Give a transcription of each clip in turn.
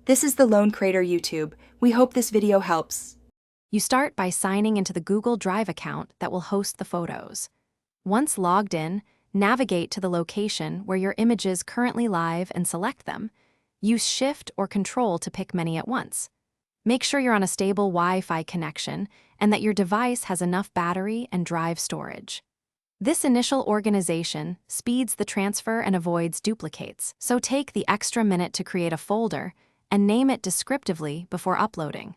This is the Lone Crater YouTube. We hope this video helps. You start by signing into the Google Drive account that will host the photos. Once logged in, navigate to the location where your images currently live and select them. Use Shift or Control to pick many at once. Make sure you're on a stable Wi-Fi connection and that your device has enough battery and drive storage. This initial organization speeds the transfer and avoids duplicates, so take the extra minute to create a folder and name it descriptively before uploading.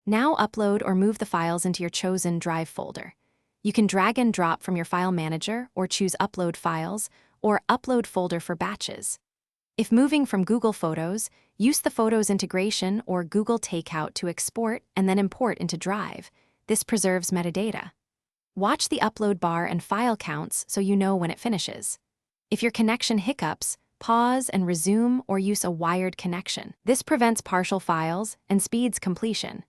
Now upload or move the files into your chosen Drive folder. You can drag and drop from your file manager or choose Upload Files or Upload Folder for batches. If moving from Google Photos, use the Photos integration or Google Takeout to export and then import into Drive. This preserves metadata. Watch the upload bar and file counts so you know when it finishes. If your connection hiccups, pause and resume or use a wired connection. This prevents partial files and speeds completion.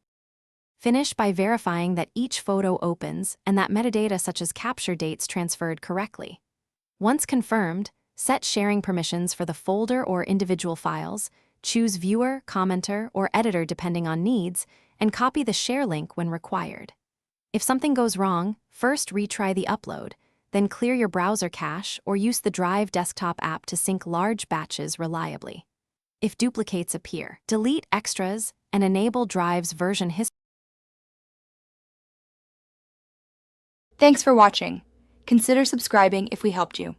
Finish by verifying that each photo opens and that metadata such as capture dates transferred correctly. Once confirmed, set sharing permissions for the folder or individual files, choose Viewer, Commenter, or Editor depending on needs, and copy the share link when required. If something goes wrong, first retry the upload, then clear your browser cache or use the Drive desktop app to sync large batches reliably. If duplicates appear, delete extras and enable Drive's version history. Thanks for watching. Consider subscribing if we helped you.